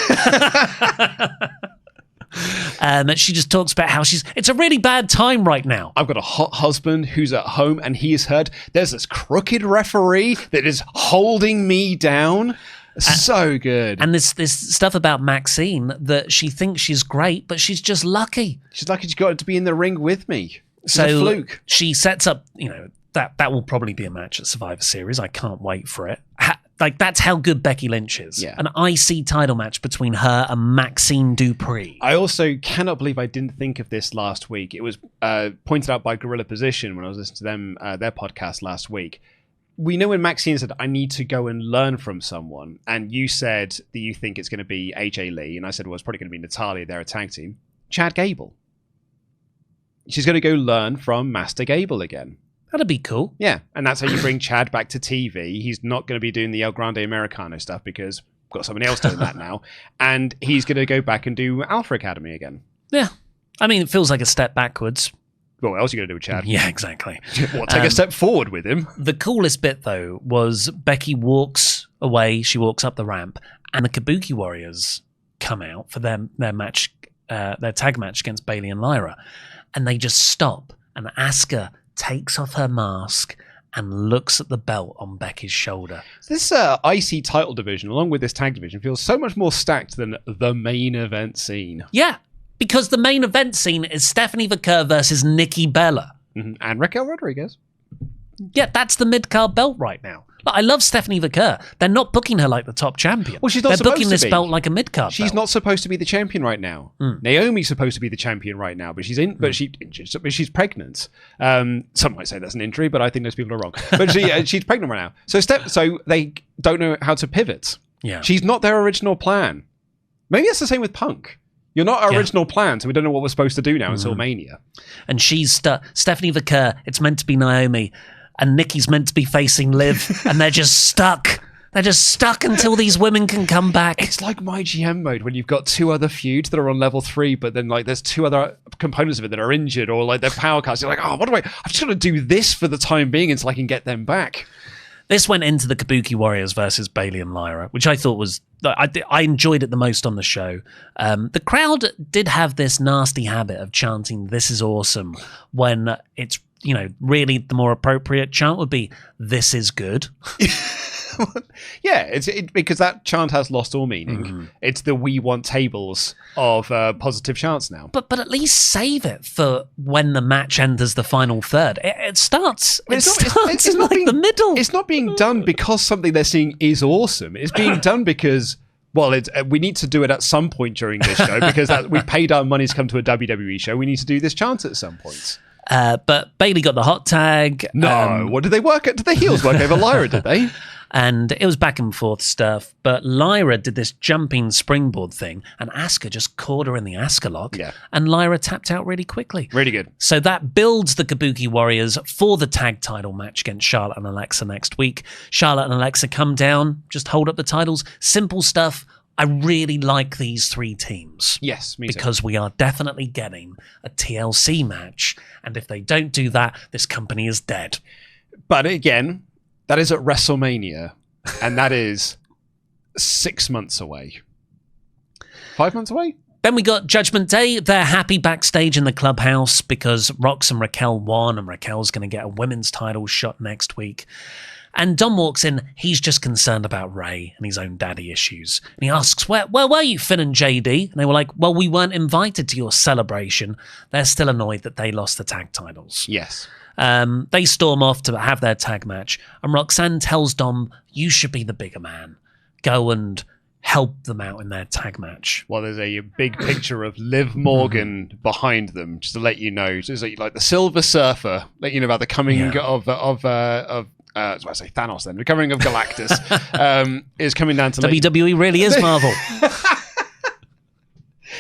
She just talks about how it's a really bad time right now. I've got a hot husband who's at home and he has heard there's this crooked referee that is holding me down. So good. And this stuff about Maxine, that she thinks she's great, but she's just lucky. She's lucky she got to be in the ring with me. It's a fluke. She sets up, that will probably be a match at Survivor Series. I can't wait for it. That's how good Becky Lynch is. Yeah. An IC title match between her and Maxine Dupree. I also cannot believe I didn't think of this last week. It was pointed out by Gorilla Position when I was listening to them, their podcast last week. We know when Maxine said, I need to go and learn from someone, and you said that you think it's going to be AJ Lee, and I said, well, it's probably going to be Natalya, they're a tag team. Chad Gable. She's going to go learn from Master Gable again. That'd be cool. Yeah, and that's how you bring Chad back to TV. He's not going to be doing the El Grande Americano stuff because we've got someone else doing that now. And he's going to go back and do Alpha Academy again. Yeah. I mean, it feels like a step backwards. Well, what else are you going to do with Chad? Yeah, exactly. Take a step forward with him. The coolest bit, though, was Becky walks away. She walks up the ramp, and the Kabuki Warriors come out for their match, their tag match against Bayley and Lyra. And they just stop, and Asuka takes off her mask and looks at the belt on Becky's shoulder. This IC title division, along with this tag division, feels so much more stacked than the main event scene. Yeah. Because the main event scene is Stephanie Vacquer versus Nikki Bella. Mm-hmm. And Raquel Rodriguez. Yeah, that's the mid-card belt right now. Like, I love Stephanie Vacquer. They're not booking her like the top champion. Well, she's not They're supposed booking to this be. belt like a mid-card belt. She's not supposed to be the champion right now. Naomi's supposed to be the champion right now, but she's pregnant. Some might say that's an injury, but I think those people are wrong. But she's pregnant right now. So they don't know how to pivot. Yeah. She's not their original plan. Maybe it's the same with Punk. You're not our original plan, so we don't know what we're supposed to do now until Mania. And she's Stephanie Vacquer. It's meant to be Naomi, and Nikki's meant to be facing Liv, and they're just stuck. They're just stuck until these women can come back. It's like my GM mode when you've got two other feuds that are on level 3, but then like there's two other components of it that are injured or like they're power cuts. You're like, oh, I've just got to do this for the time being until I can get them back. This went into the Kabuki Warriors versus Bayley and Lyra, which I thought was... I enjoyed it the most on the show. The crowd did have this nasty habit of chanting, "This is awesome," when it's, really the more appropriate chant would be, "This is good." Yeah, because that chant has lost all meaning. Mm-hmm. It's the "we want tables" of positive chants now. But at least save it for when the match enters the final third. It starts. It's not the middle. It's not being done because something they're seeing is awesome. It's being done because, well, we need to do it at some point during this show because we've paid our money to come to a WWE show. We need to do this chant at some point. But Bayley got the hot tag. No, what did they work at? Did the heels work over Lyra? Did they? And it was back and forth stuff. But Lyra did this jumping springboard thing, and Asuka just caught her in the Asuka lock. Yeah. And Lyra tapped out really quickly. Really good. So that builds the Kabuki Warriors for the tag title match against Charlotte and Alexa next week. Charlotte and Alexa come down, just hold up the titles. Simple stuff. I really like these three teams. Yes, me too. Because we are definitely getting a TLC match. And if they don't do that, this company is dead. But again, that is at WrestleMania. And that is 6 months away. 5 months away? Then we got Judgment Day. They're happy backstage in the clubhouse because Rox and Raquel won, and Raquel's going to get a women's title shot next week. And Dom walks in. He's just concerned about Rey and his own daddy issues. And he asks, where were you, Finn and JD? And they were like, well, we weren't invited to your celebration. They're still annoyed that they lost the tag titles. Yes. They storm off to have their tag match. And Roxanne tells Dom, you should be the bigger man. Go and help them out in their tag match. Well, there's a big picture of Liv Morgan behind them, just to let you know. It's like the Silver Surfer, let you know about the coming I was about to say Thanos then. The coming of Galactus is coming down to... WWE really is Marvel.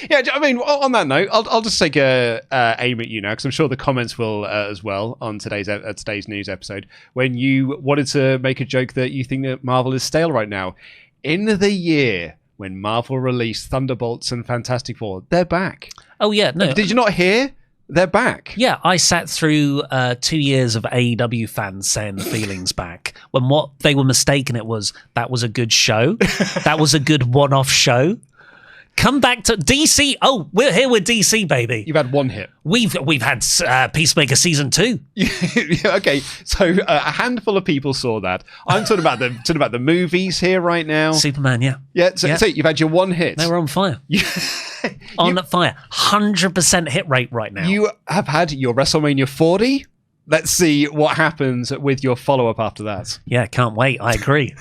Yeah, I mean, on that note, I'll just take a aim at you now, because I'm sure the comments will as well on today's news episode, when you wanted to make a joke that you think that Marvel is stale right now. In the year when Marvel released Thunderbolts and Fantastic Four, they're back. Oh, yeah. No. Did you not hear? They're back. Yeah, I sat through 2 years of AEW fans saying the feeling's back, when what they were mistaken it was, that was a good show. That was a good one-off show. Come back to DC. Oh, we're here with DC, baby. You've had one hit. We've had Peacemaker season 2. Okay, so a handful of people saw that. I'm talking about the movies here right now. Superman, yeah. Yeah, so you've had your one hit. They were on fire. On fire. 100% hit rate right now. You have had your WrestleMania 40. Let's see what happens with your follow-up after that. Yeah, can't wait. I agree.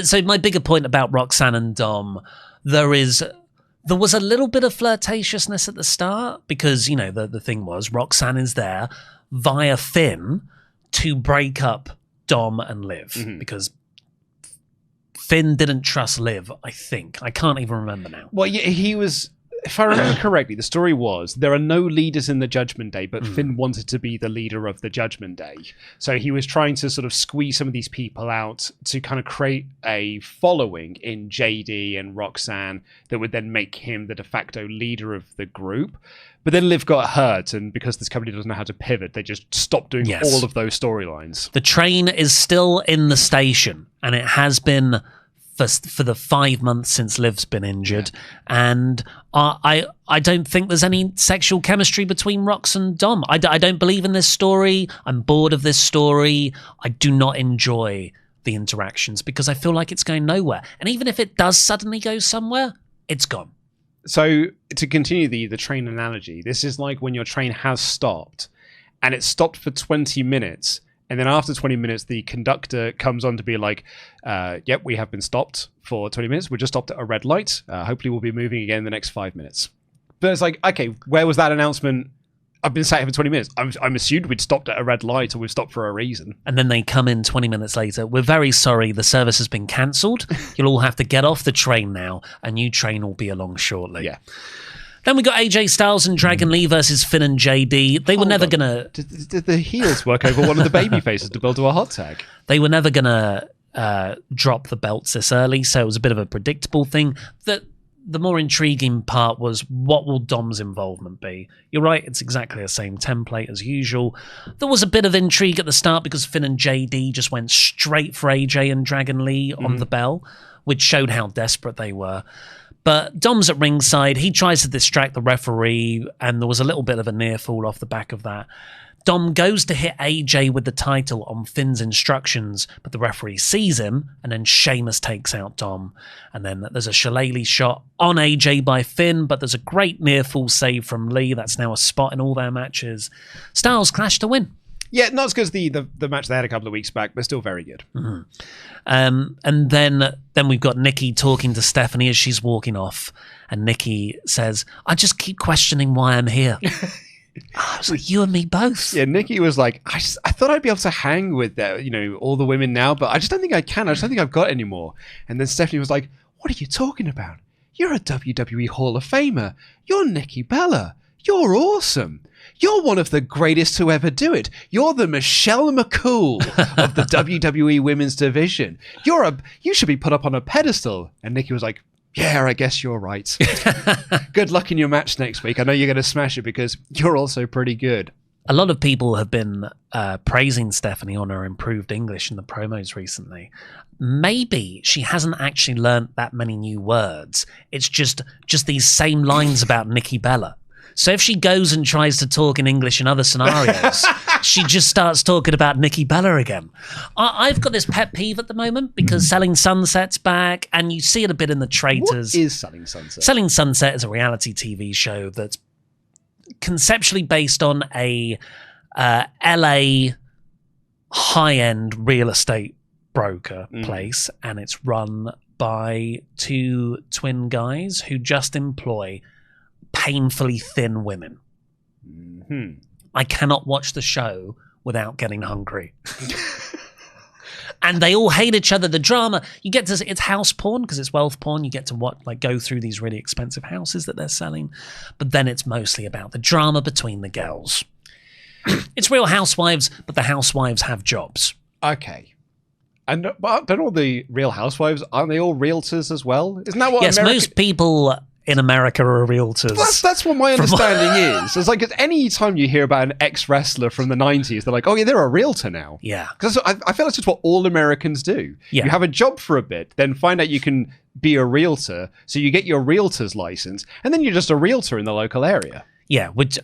So my bigger point about Roxanne and Dom, there was a little bit of flirtatiousness at the start, because, you know, the thing was Roxanne is there via Finn to break up Dom and Liv, because Finn didn't trust Liv, I think. I can't even remember now. Well, yeah, he was... If I remember correctly, the story was there are no leaders in the Judgment Day, but Finn wanted to be the leader of the Judgment Day. So he was trying to sort of squeeze some of these people out to kind of create a following in JD and Roxanne that would then make him the de facto leader of the group. But then Liv got hurt, and because this company doesn't know how to pivot, they just stopped doing all of those storylines. The train is still in the station, and it has been for the 5 months since Liv's been injured. Yeah. And I don't think there's any sexual chemistry between Rox and Dom. I don't believe in this story. I'm bored of this story. I do not enjoy the interactions because I feel like it's going nowhere. And even if it does suddenly go somewhere, it's gone. So to continue the train analogy, this is like when your train has stopped and it's stopped for 20 minutes. And then after 20 minutes, the conductor comes on to be like, yep, we have been stopped for 20 minutes. We're just stopped at a red light. Hopefully we'll be moving again in the next 5 minutes. But it's like, okay, where was that announcement? I've been sat here for 20 minutes. I'm assumed we'd stopped at a red light or we've stopped for a reason. And then they come in 20 minutes later. We're very sorry. The service has been cancelled. You'll all have to get off the train now. A new train will be along shortly. Yeah. Then we got AJ Styles and Dragon Lee versus Finn and JD. They were never going to... Did the heels work over one of the baby faces to build to a hot tag? They were never going to drop the belts this early, so it was a bit of a predictable thing. The more intriguing part was, what will Dom's involvement be? You're right, it's exactly the same template as usual. There was a bit of intrigue at the start because Finn and JD just went straight for AJ and Dragon Lee on the bell, which showed how desperate they were. But Dom's at ringside. He tries to distract the referee, and there was a little bit of a near fall off the back of that. Dom goes to hit AJ with the title on Finn's instructions, but the referee sees him, and then Sheamus takes out Dom. And then there's a shillelagh shot on AJ by Finn, but there's a great near fall save from Lee. That's now a spot in all their matches. Styles clash to win. Yeah, not as good as the match they had a couple of weeks back, but still very good. Mm-hmm. And then we've got Nikki talking to Stephanie as she's walking off, and Nikki says, "I just keep questioning why I'm here." I was like, you and me both. Yeah, Nikki was like, I thought I'd be able to hang with all the women now, but I just don't think I can. I just don't think I've got any more. And then Stephanie was like, what are you talking about? You're a WWE Hall of Famer. You're Nikki Bella. You're awesome. You're one of the greatest to ever do it. You're the Michelle McCool of the WWE Women's Division. You should be put up on a pedestal. And Nikki was like, yeah, I guess you're right. Good luck in your match next week. I know you're going to smash it because you're also pretty good. A lot of people have been praising Stephanie on her improved English in the promos recently. Maybe she hasn't actually learnt that many new words. It's just these same lines about Nikki Bella. So if she goes and tries to talk in English in other scenarios, she just starts talking about Nikki Bella again. I've got this pet peeve at the moment because Selling Sunset's back, and you see it a bit in the traitors. What is Selling Sunset? Selling Sunset is a reality TV show that's conceptually based on a LA high-end real estate broker place, and it's run by two twin guys who just employ painfully thin women. I cannot watch the show without getting hungry. And they all hate each other. The drama, it's house porn because it's wealth porn. You get to go through these really expensive houses that they're selling, but then it's mostly about the drama between the girls. It's Real Housewives, but the housewives have jobs. Okay. And don't all the Real Housewives, aren't they all realtors as well? Isn't that what? Yes, most people in America are realtors. That's what my understanding is. It's like any time you hear about an ex-wrestler from the 90s, they're like, oh yeah, they're a realtor now. Yeah. Because I feel that's just what all Americans do. Yeah. You have a job for a bit, then find out you can be a realtor, so you get your realtor's license, and then you're just a realtor in the local area. Yeah, which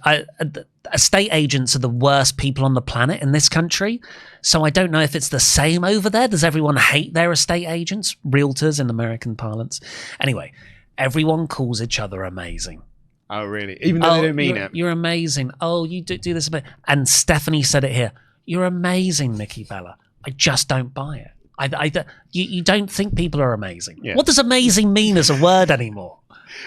estate agents are the worst people on the planet in this country. So I don't know if it's the same over there. Does everyone hate their estate agents? Realtors in American parlance. Anyway, everyone calls each other amazing. Oh, really? Even though they don't mean it. You're amazing. Oh, you do this a bit. And Stephanie said it here. You're amazing, Nikki Bella. I just don't buy it. You don't think people are amazing. Yeah. What does amazing mean as a word anymore?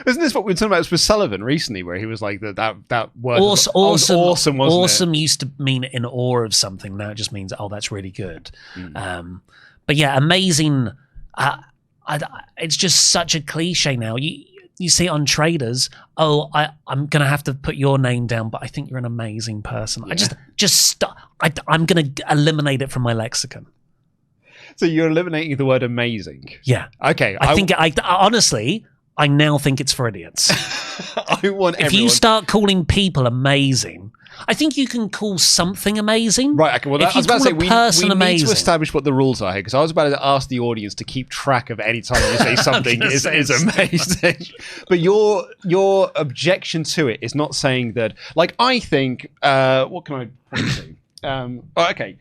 Isn't this what we were talking about with Sullivan recently, where he was like that word? Awesome, awesome, wasn't it? Awesome used to mean in awe of something. Now it just means, oh, that's really good. But yeah, amazing. It's just such a cliche now. You see it on traders. Oh, I'm gonna have to put your name down, but I think you're an amazing person. Yeah. I'm gonna eliminate it from my lexicon. So you're eliminating the word amazing. Yeah. Okay. I honestly, I now think it's for idiots. If you start calling people amazing, I think you can call something amazing. Right, okay. Well, I was about to say, we need to establish what the rules are here, because I was about to ask the audience to keep track of any time you say something is amazing. But your objection to it is not saying that, like, I think, what can I point to? Okay.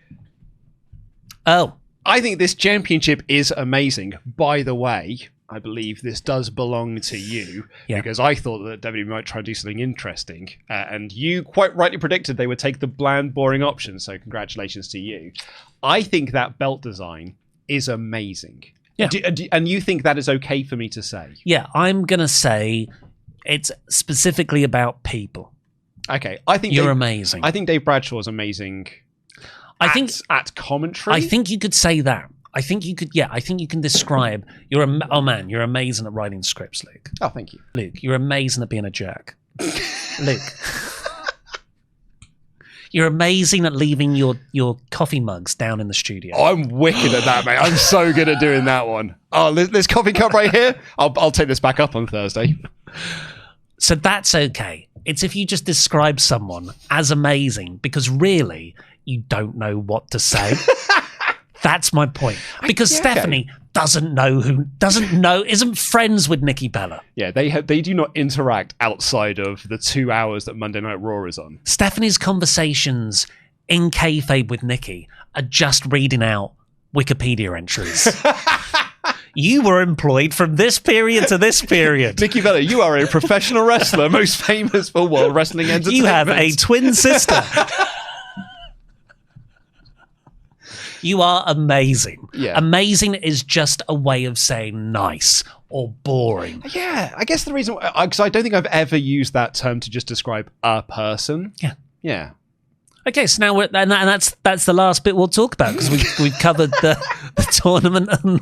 Oh. I think this championship is amazing. By the way, I believe this does belong to you, because I thought that WWE might try to do something interesting, and you quite rightly predicted they would take the bland, boring option, so congratulations to you. I think that belt design is amazing. Yeah. And you think that is okay for me to say? Yeah, I'm going to say it's specifically about people. Okay, I think you're amazing. I think Dave Bradshaw is amazing. I think at commentary. I think you could say that. I think you could. Yeah, I think you can describe. You're amazing at writing scripts, Luke. Oh, thank you, Luke. You're amazing at being a jerk, Luke. You're amazing at leaving your coffee mugs down in the studio. Oh, I'm wicked at that, mate. I'm so good at doing that one. Oh, this coffee cup right here. I'll take this back up on Thursday. So that's okay. It's if you just describe someone as amazing, because really you don't know what to say. That's my point. Because Stephanie isn't friends with Nikki Bella. Yeah, they do not interact outside of the 2 hours that Monday Night Raw is on. Stephanie's conversations in kayfabe with Nikki are just reading out Wikipedia entries. You were employed from this period to this period. Nikki Bella, you are a professional wrestler, most famous for World Wrestling Entertainment. You have a twin sister. You are amazing. Yeah. Amazing is just a way of saying nice or boring. Yeah, I guess the reason, because I don't think I've ever used that term to just describe a person. Yeah. Yeah. Okay, so now and that's the last bit we'll talk about because we've covered the tournament and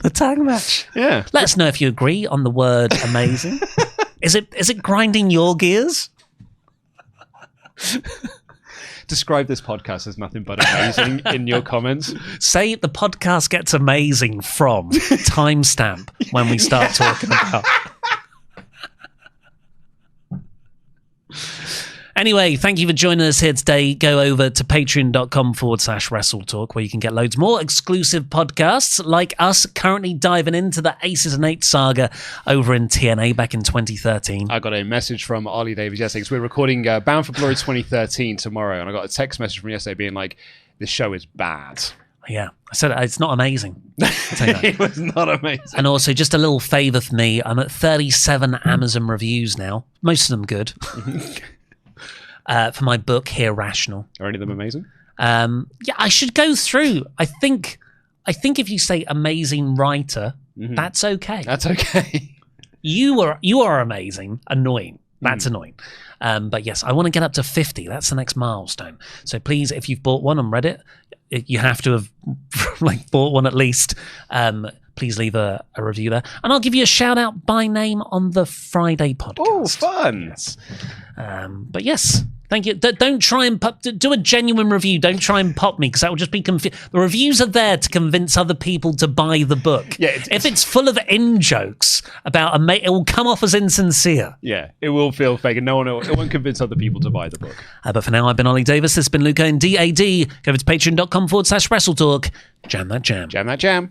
the tag match. Yeah. Let us know if you agree on the word amazing. Is it grinding your gears? Describe this podcast as nothing but amazing in your comments. Say the podcast gets amazing from timestamp when we start talking about. Anyway, thank you for joining us here today. Go over to patreon.com/WrestleTalk where you can get loads more exclusive podcasts like us currently diving into the Aces and Eights saga over in TNA back in 2013. I got a message from Ollie Davis yesterday because we're recording Bound for Glory 2013 tomorrow, and I got a text message from yesterday being like, this show is bad. Yeah, I said it's not amazing. It was not amazing. And also, just a little favour for me, I'm at 37 Amazon reviews now, most of them good. For my book, Here Rational. Are any of them amazing? Yeah, I should go through. I think if you say amazing writer, that's okay. That's okay. You are amazing. Annoying. That's annoying. But yes, I want to get up to 50. That's the next milestone. So please, if you've bought one on Reddit, you have to have bought one at least. Please leave a review there. And I'll give you a shout out by name on the Friday podcast. Oh, fun. Yes. But yes, thank you. Don't try and do a genuine review. Don't try and pop me because that will just be the reviews are there to convince other people to buy the book. Yeah, if it's full of in-jokes about it will come off as insincere. Yeah, it will feel fake and it won't convince other people to buy the book. But for now, I've been Ollie Davis. This has been Luca and DAD. Go over to patreon.com/WrestleTalk. Jam that jam. Jam that jam.